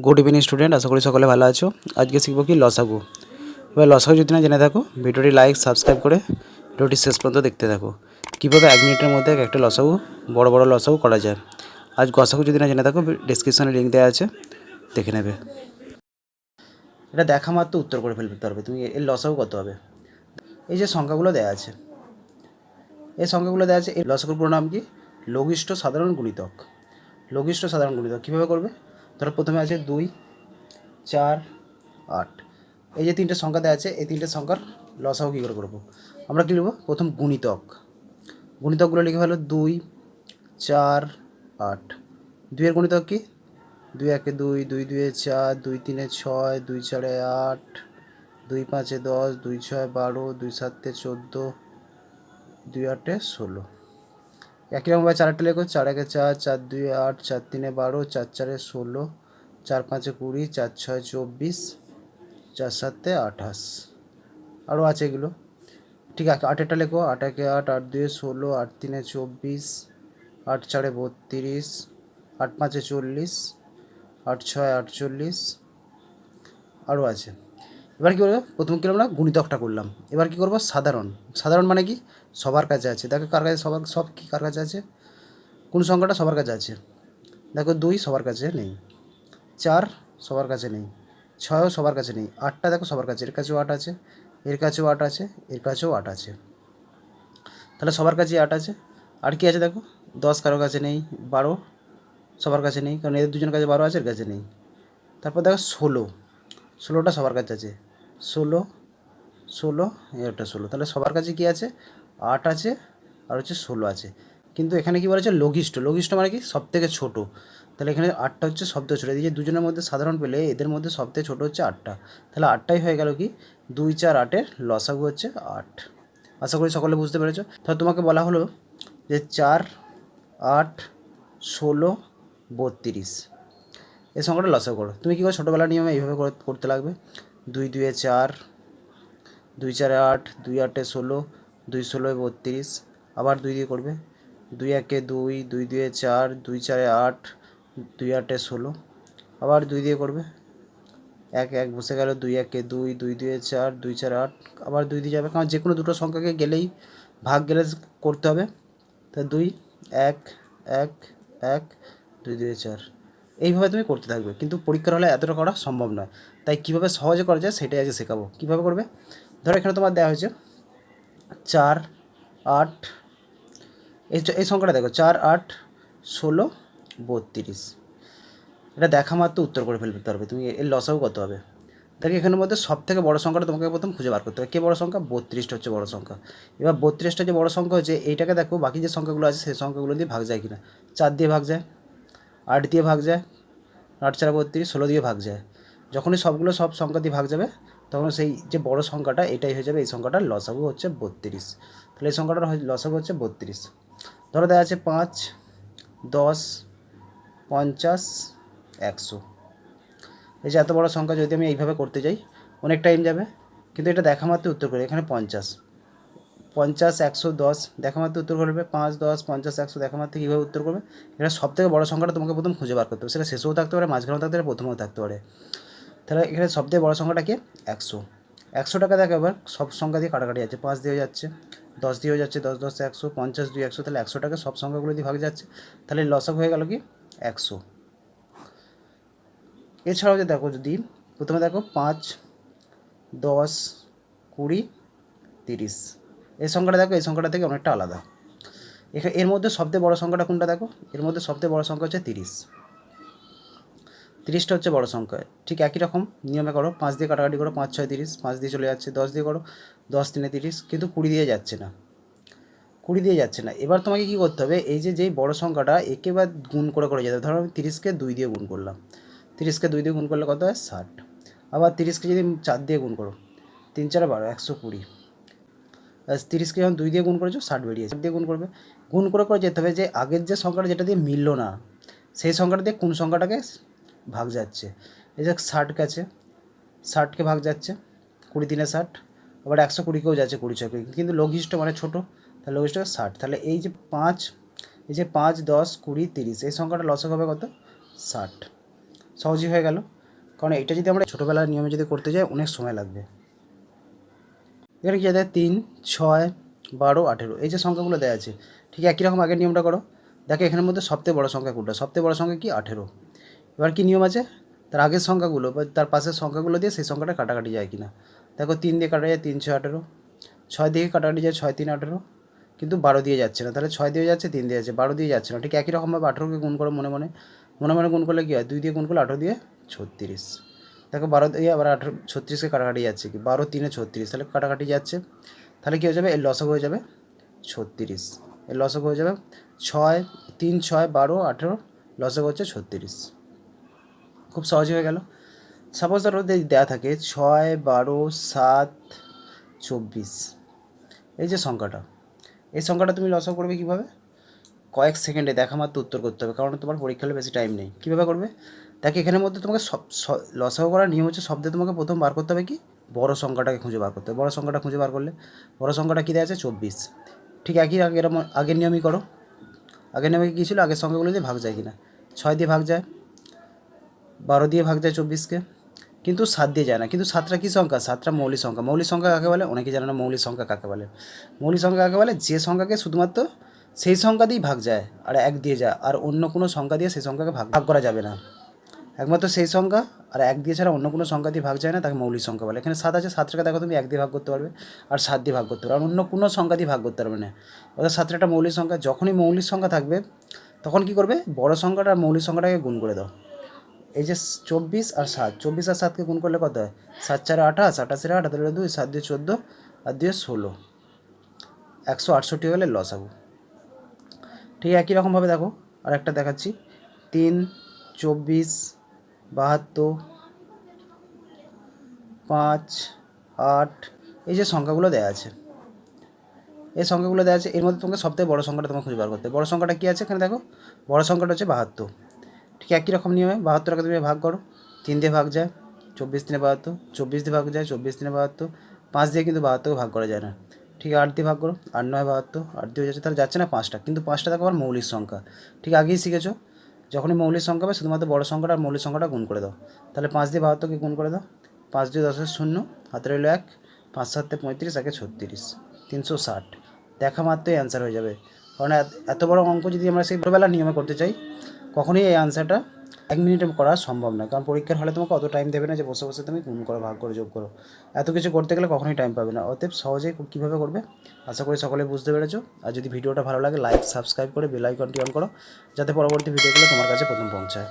Good evening student, আশা করি সকলে ভালো আছো। আজকে শিখবো কি লসাগু। এবার লসাগু যদি না জেনে থাকো, ভিডিওটি লাইক সাবস্ক্রাইব করে ভিডিওটি শেষ পর্যন্ত দেখতে থাকো। কীভাবে 1 মিনিটের মধ্যে একটা লসাগু বড় বড় লসাগু করা যায়। আজ গসাগু যদি না জেনে থাকো, ডিসক্রিপশনে লিঙ্ক দেওয়া আছে, দেখে নেবে। এটা দেখা মাত্র উত্তর করে ফেলতে পারবে তুমি এর লসাগু কত হবে। এই যে সংখ্যাগুলো দেওয়া আছে, এই সংখ্যাগুলো দেওয়া আছে। এই লসাগুর পুরো নাম কি? লঘিষ্ঠ সাধারণ গুণিতক। লঘিষ্ঠ সাধারণ গুণিতক কীভাবে করবে? ধরো প্রথমে আছে 2, 4, 8। এই যে তিনটে সংখ্যা দেওয়া আছে, এই তিনটে সংখ্যার লসাগু কী করে করবো? আমরা কী লিখব? প্রথম গুণিতক, গুণিতকগুলো লিখে ফেলো 2, 4, 8। 2 এর গুণিতক কি? 2 একে 2, 2 2 4, 2 3 6, 2 4 8, 2 5 10, 2 6 12, 2 7 14, 2 8 16। একই রকমভাবে 4টা লেখো। 4 একে 4, 4 2 8, 4 3 12, 4 4 16, 4 5 20, 4 6 24, 4 7 28। আরও আছে এগুলো। ঠিক আছে, 8টা লেখো। 8 একে 8, 8 2 16, 8 3 24, 8 4 32, 8 5 40, 8 6 48। আরও আছে। এবার কী করবো? প্রথম কি আমরা গুণিতকটা করলাম, এবার কী করবো? সাধারণ। সাধারণ মানে কি? সবার কাছে আছে। দেখো কার কাছে সব কি কার কাছে আছে? কোন সংখ্যাটা সবার কাছে আছে? দেখো 2 সবার কাছে নেই, 4 সবার কাছে নেই, 6ও সবার কাছে নেই, 8টা দেখো সবার কাছে, এর কাছেও 8 আছে, এর কাছেও 8 আছে, এর কাছেও 8 আছে। তাহলে সবার কাছেই 8 আছে। আর কি আছে দেখো? 10 কারোর কাছে নেই, 12 সবার কাছে নেই, কারণ এদের দুজনের কাছে 12 আছে, এর কাছে নেই। তারপর দেখো 16টা সবার কাছে আছে, 16 এটা 16। তাহলে সবার কাছে কি আছে? 8 আছে আর হচ্ছে 16 আছে। কিন্তু এখানে কি বলেছে? লঘিষ্ঠ। লঘিষ্ঠ মানে কি? সব থেকে ছোটো। তাহলে এখানে 8টা হচ্ছে সবথেকে ছোটো। এই যে দুজনের মধ্যে সাধারণ পেলে এদের মধ্যে সবথেকে ছোটো হচ্ছে 8টা। তাহলে 8টাই হয়ে গেল কি? 2 4 8-এর লসাগু হচ্ছে 8। আশা করি সকলে বুঝতে পেরেছো। তাহলে তোমাকে বলা হলো যে 4 8 16 32 এই সংখ্যাটা লসাগু করো। তুমি কী করো? ছোটোবেলার নিয়মে এইভাবে করতে লাগবে। 2 2 4, 2 4 8, 2 8 16, 2 16 32। আবার 2 দিয়ে করবে। 2 1 2, 2 2 4, 2 4 8, 2 8 16। আবার 2 দিয়ে করবে। 1 1 বসে গেল। 2 1 2, 2 2 4, 2 4 8। আবার 2 দিয়ে যাবে, কারণ যে কোনো দুটো সংখ্যাকে গেলেই ভাগ গেলে করতে হবে। তা 2 1 1 1, 2 2 4। এইভাবে তুমি করতে থাকবে, কিন্তু পরীক্ষার হলে এতটা করা সম্ভব নয়। তাই কীভাবে সহজে করা যায় সেটাই আজকে শেখাবো। কীভাবে করবে? ধরো এখানে তোমার দেওয়া হয়েছে 4 8, এই সংখ্যাটা দেখো 4 8 16 32। এটা দেখা মাত্র উত্তর করে ফেলতে পারবে তুমি এর লসাগু কত হবে। দেখো এখানের মধ্যে সব থেকে বড়ো সংখ্যাটা তোমাকে প্রথম খুঁজে বার করতে হবে। কে বড়ো সংখ্যা? 32টা হচ্ছে বড়ো সংখ্যা। এবার 32টা যে বড়ো সংখ্যা হচ্ছে, এইটাকে দেখো বাকি যে সংখ্যাগুলো আছে সেই সংখ্যাগুলো দিয়ে ভাগ যায় কিনা। 4 দিয়ে ভাগ যায়, 8 দিয়ে ভাগ যায়, 8 4 32, 16 দিয়ে ভাগ যায়। যখনই সবগুলো সব সংখ্যা দিয়ে ভাগ যাবে, তখন সেই যে বড় সংখ্যাটা এটাই হয়ে যাবে এই সংখ্যাটার লসাগু হচ্ছে 32। তাহলে এই সংখ্যাটার লসাগু হচ্ছে 32। ধরো দেওয়া আছে 5 10 50 100। এই যে এত বড় সংখ্যা যদি আমি এইভাবে করতে যাই অনেক টাইম যাবে, কিন্তু এটা দেখা মাত্র উত্তর করে। এখানে 50 50 110 দেখা মাত্র উত্তর করবে। 5 10 50 100 দেখা মাত্র কীভাবে উত্তর করবে? এটা সব থেকে বড়ো সংখ্যাটা তোমাকে প্রথম খুঁজে বার করতে হবে। সেটা শেষেও থাকতে পারে, মাঝখানেও থাকতে পারে, প্রথমেও থাকতে পারে। তাহলে এখানে সবথেকে বড়ো সংখ্যাটা কি? 100। 100 টাকা দেখো এবার সব সংখ্যা দিয়ে কাটাকাটি যাচ্ছে। 5 দিয়ে যাচ্ছে, 10 দিয়ে যাচ্ছে, 10 10 100, 50 2 100। তাহলে 100 টাকা সব সংখ্যাগুলো দিয়ে ভাগ যাচ্ছে। তাহলে লসাগু হয়ে গেল কি? 100। এছাড়াও যে দেখো, যদি প্রথমে দেখো 5 10 20 30, এই সংখ্যাটা দেখো এই সংখ্যাটা থেকে অনেকটা আলাদা। এর মধ্যে সবথেকে বড়ো সংখ্যাটা কোনটা দেখো? এর মধ্যে সবথেকে বড়ো সংখ্যা হচ্ছে 30। 30টা হচ্ছে বড়ো সংখ্যা। ঠিক একই রকম নিয়মে করো। 5 দিয়ে কাটাকাটি করো, 5 6 30, 5 দিয়ে চলে যাচ্ছে। 10 দিয়ে করো, 10 3 30, কিন্তু 20 দিয়ে যাচ্ছে না, 20 দিয়ে যাচ্ছে না। এবার তোমাকে কী করতে হবে? এই যে যেই বড়ো সংখ্যাটা একে বা গুণ করে করে যেতে হবে। ধরো আমি 30কে 2 দিয়ে গুণ করলাম। 30কে 2 দিয়ে গুণ করলে কত হয়? 60। আবার 30কে যদি 4 দিয়ে গুণ করো, 3 4 12, 120। 30কে যখন 2 দিয়ে গুণ করেছো 60 বেরিয়েছে। দিয়ে গুণ করবে, গুণ করে করে যেতে হবে যে আগের যে সংখ্যাটা যেটা দিয়ে মিললো না সেই সংখ্যাটা দিয়ে কোন সংখ্যাটাকে ভাগ যাচ্ছে। এই যে 60 আছে, 60কে ভাগ যাচ্ছে, 20 3 60। আবার 120কেও যাচ্ছে, 20 6, কিন্তু লঘিষ্ঠ মানে ছোটো, তাহলে লঘিষ্ঠ 60। তাহলে এই যে 5 10 20 30 এই সংখ্যাটা লসাগু হবে কত? 60। সহজই হয়ে গেল, কারণ এটা যদি আমরা ছোটোবেলার নিয়মে যদি করতে যাই অনেক সময় লাগবে। এখানে কী দেয় 3, 6, 12, 18 এই যে সংখ্যাগুলো দেওয়া আছে, ঠিক একই রকম আগের নিয়মটা করো। দেখো এখানের মধ্যে সবথেকে বড় সংখ্যা কোনটা, সবথেকে বড় সংখ্যা কি 18। এবার কী নিয়ম আছে, তার আগের সংখ্যাগুলো বা তার পাশের সংখ্যাগুলো দিয়ে সেই সংখ্যাটা কাটাকাটি যায় কি না। দেখো 3 দিয়ে কাটা যায় 3, 6, 18, 6 দিয়ে কাটাকাটি যায় 6, 3, 18, কিন্তু 12 দিয়ে যাচ্ছে না, তাহলে 6 দিয়ে যাচ্ছে 3 দিয়ে যাচ্ছে, 12 দিয়ে যাচ্ছে না। ঠিক একই রকমভাবে 18কে গুণ করো মনে মনে, মনে মনে গুণ করলে কী হয়, 2 দিয়ে গুণ করলে 18 দিয়ে 36। দেখো 12 দিয়ে আবার 18, 36কে কাটাকাটি যাচ্ছে কি, 12, 3, 36, তাহলে কাটাকাটি যাচ্ছে, তাহলে কী হয়ে যাবে, এর লসাগু হয়ে যাবে 36। এর লসাগু হয়ে যাবে 6, 3, 6, 12, 18, লসাগু হচ্ছে 36। খুব সহজ হয়ে গেল। সাপোজ ধরো দেওয়া থাকে 6, 12, 7, 24 এই যে সংখ্যাটা, এই সংখ্যাটা তুমি লসাগু করবে কীভাবে, কয়েক সেকেন্ডে দেখা মাত্র উত্তর করতে হবে, কারণ তোমার পরীক্ষা হলে বেশি টাইম নেই। কীভাবে করবে, দেখো এখানের মধ্যে তোমাকে লসাগু করার নিয়ম হচ্ছে শব্দে তোমাকে প্রথম বার করতে হবে কি, বড় সংখ্যাটাকে খুঁজে বার করতে হবে। বড় সংখ্যাটা খুঁজে বার করলে বড় সংখ্যাটা কী দেওয়া আছে 24। ঠিক একই আগের নিয়মই করো। আগের নিয়মে কী ছিল, আগের সংখ্যাগুলো দিয়ে ভাগ যায় কিনা, 6 দিয়ে ভাগ যায়, 12 দিয়ে ভাগ যায় 24কে, কিন্তু 7 দিয়ে যায় না। কিন্তু 7টা কী সংখ্যা, 7টা মৌলিক সংখ্যা। মৌলিক সংখ্যা কাকে বলে, অনেকে জানে না মৌলিক সংখ্যা কাকে বলে। মৌলিক সংখ্যা কাকে বলে, যে সংখ্যাকে শুধুমাত্র সেই সংখ্যা দিয়েই ভাগ যায় আর 1 দিয়ে যায়, আর অন্য কোনো সংখ্যা দিয়ে সেই সংখ্যাকে ভাগ করা যাবে না। একমাত্র সেই সংখ্যা আর 1 দিয়ে ছাড়া অন্য কোনো সংখ্যা দিয়ে ভাগ যায় না, তাকে মৌলিক সংখ্যা বলে। এখানে 7 আছে, 7টাকে দেখো তুমি 1 দিয়ে ভাগ করতে পারবে আর 7 দিয়ে ভাগ করতে পারবে, আর অন্য কোনো সংখ্যা দিয়ে ভাগ করতে পারবে না। অর্থাৎ 7টা একটা মৌলিক সংখ্যা। যখনই মৌলিক সংখ্যা থাকবে তখন কী করবে, বড় সংখ্যাটা আর মৌলিক সংখ্যাটাকে গুণ করে দাও। এই যে 24 আর 7, 24 আর 7কে গুণ করলে কত হয়, 7, 4, 28, 28 8, 2, 7 দিয়ে 14 আর 2 16, 168 হলে লসাগু। ঠিক একই রকমভাবে দেখো আর একটা দেখাচ্ছি, 3, 24, 72, 5, 8 এই যে সংখ্যাগুলো দেওয়া আছে, এই সংখ্যাগুলো দেওয়া আছে, এর মধ্যে তোমাকে সবথেকে বড় সংখ্যাটা তোমাকে খুঁজে বার করতে হবে। বড় সংখ্যাটা কী আছে এখানে দেখো, বড় সংখ্যাটা হচ্ছে 72। ঠিক একই রকম নিয়মে 72টাকে তুমি ভাগ করো, 3 দিয়ে ভাগ যায়, 24, 3, 72, 24 দিয়ে ভাগ যায়, 24, 3, 72, 5 দিয়ে কিন্তু 72কে ভাগ করা যায় না। ঠিক 8 দিয়ে ভাগ করো, 8, 9, 72, 8 দিয়ে যাচ্ছে, তাহলে যাচ্ছে না 5টা, কিন্তু 5টা দেখো আবার মৌলিক সংখ্যা। ঠিক আগেই শিখেছো, যখনই মৌলিক সংখ্যা হবে শুধুমাত্র বড় সংখ্যাটা আর মৌলিক সংখ্যাটা গুণ করে দাও। তাহলে 5 দিয়ে 72কে গুণ করে দাও, 5 দিয়ে 10 শূন্য, হাতে রইল 1, 5 7 35, 1 36, 360। দেখা মাত্রই অ্যান্সার হয়ে যাবে। কারণ এত বড় অঙ্ক যদি আমরা সেই ছোটোবেলার নিয়মে করতে চাই, কখনোই এই অ্যান্সারটা 1 মিনিটে করা সম্ভব নয়। কারণ পরীক্ষার হলে তোমাকে অত টাইম দেবে না যে বসে বসে তুমি গুণ করো, ভাগ করো, যোগ করো। এত কিছু করতে গেলে কখনোই টাইম পাবে না। অতএব সহজেই কীভাবে করবে আশা করি সকলে বুঝতে পেরেছো। আর যদি ভিডিওটা ভালো লাগে লাইক সাবস্ক্রাইব করে বেল আইকনটি অন করো, যাতে পরবর্তী ভিডিওগুলো তোমার কাছে প্রথম পৌঁছায়।